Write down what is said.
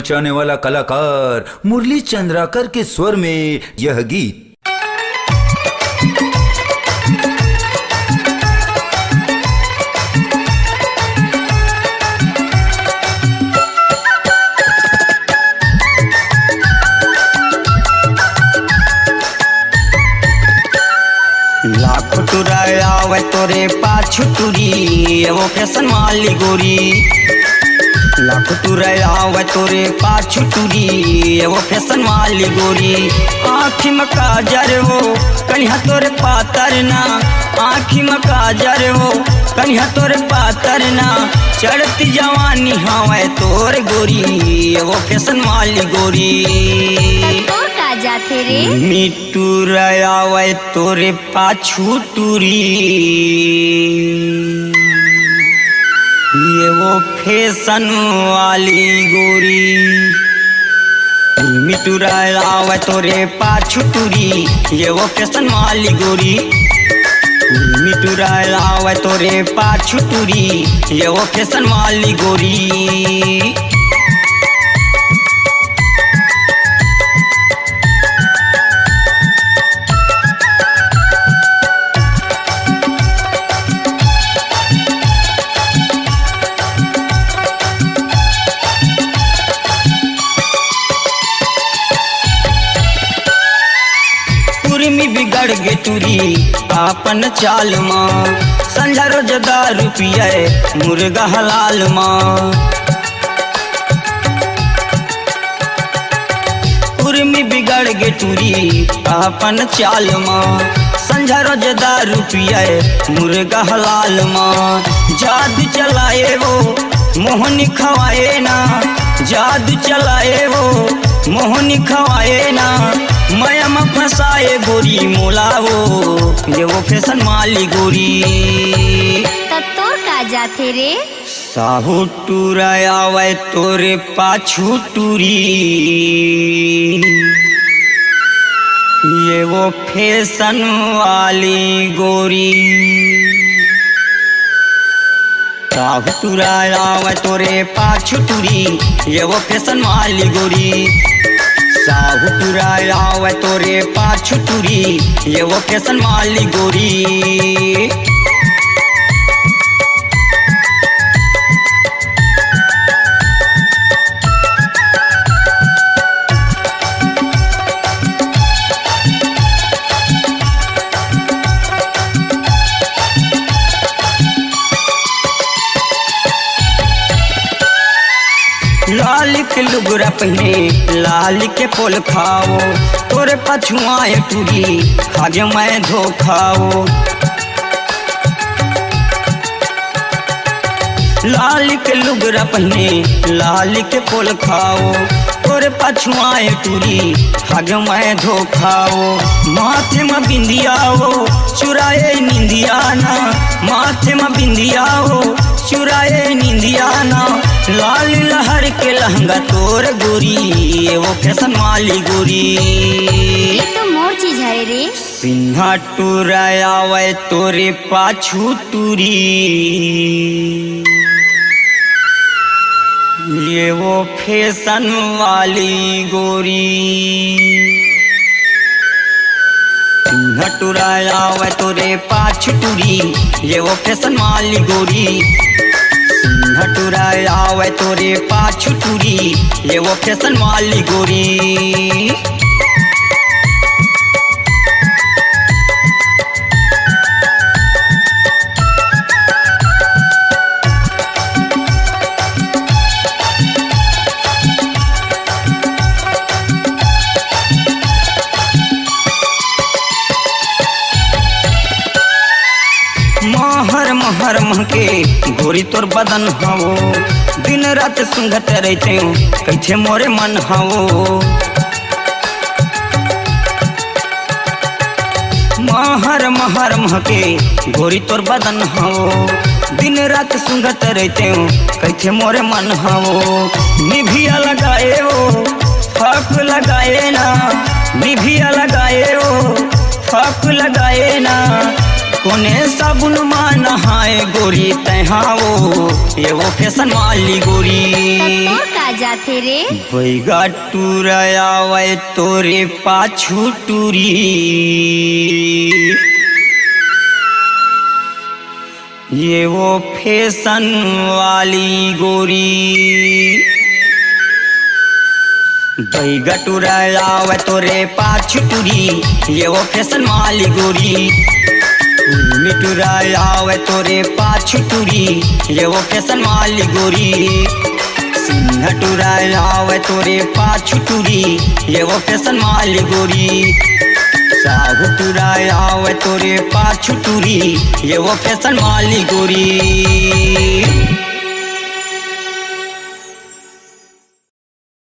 मचाने वाला कलाकार मुरली चंद्राकर के स्वर में यह गीत। लाखों टुराया वे तोरे पाछू टुरी वो फैशन वाली गोरी। लाखों टुराया वे तोरे पाछू टुरी वो फैशन वाली गोरी। आँखी में काजर हो कन्हा तोरे पातर ना, आँखी में काजर हो कन्हा तोरे पातर ना। चढ़ती जवानी हवे तोरे गोरी वो फैशन वाली गोरी। जाथे रे मिट्टू रयावे तोरे पाछू टूरी ये वो फैशन वाली गोरी। मिट्टू रयावे तोरे पाछू टूरी ये वो फैशन वाली गोरी। मिट्टू रयावे तोरे पाछू टूरी ये वो फैशन वाली गोरी। बिगड़ गे तुरी आपन चाल माँ, संझा रोज दारू पिए मुर्गा हलाल माँ। उर्मी बिगड़ गे तुरी आपन चाल माँ, संझा रोज दारू पिए मुर्गा हलाल माँ। जादू चलाए वो मोहनी खवाए ना, जादू चलाए वो मोहनी खवाए ना। माया में फंसाए गोरी मोला वो ये वो फैशन वाली गोरी। तोर का जाथे रे साहू टूराया वे तोरे पाछू टूरी ये वो फैशन वाली गोरी। साहू टूराया वे तोरे पाछू टूरी ये वो फैशन वाली गोरी। साहू टुराया वे तोरे पाछू टूरी ये वो फैशन वाली गोरी। लाल के लुगरा पहने लाल के पोल खाओ तोरे पछुआए टूरी खागे मैं धोखाओ। लाल के लुगरा पहने लाल के पोल खाओ तोरे पछुआए टूरी खागे मैं धोखाओ। माथे में बिंदिया हो चुराए निंदिया ना, माथे में बिंदिया हो चुराए निंदिया ना। लाल लहर के लहंगा तोर गोरी वो फैशन वाली गोरी। ये तो मोर चीज है रे। सिन्हा टुराया वे तोरे पाछू टूरी ये वो फैशन वाली गोरी। सिन्हा टुराया वे तोरे पाछू टूरी ये वो फैशन वाली गोरी। हटुराया वे तोरे पाछू टूरी ये वो फैशन वाली गोरी। महर महर महके गोरी तोर बदन हवो, दिन रात सुंघत रहते कैथे मोरे मन हवो। महर महर महके गोरी तोर बदन हवो, दिन रात सुंघत रहते कैथे मोरे मन हवो। निभिया लगाए हो फक लगाए ना, निभिया लगाए हो फक लगाए ना। कोने साबुन माना कहाँ गोरी तहाँ वो ये वो फैशन वाली गोरी तोर का जाथे रे। बैगा टूरावे तोरे पाछू टूरी ये वो फैशन वाली गोरी। बैगा टूरावे तोरे पाछू टूरी ये वो फैशन वाली गोरी। मिटुरावे तोरे पाछू टूरी ये वो फैशन वाली गोरी। सिंह टुरावे तोरे पाछू टूरी ये वो फैशन वाली गोरी। साहू टुरावे तोरे पाछू टूरी ये वो फैशन वाली गोरी।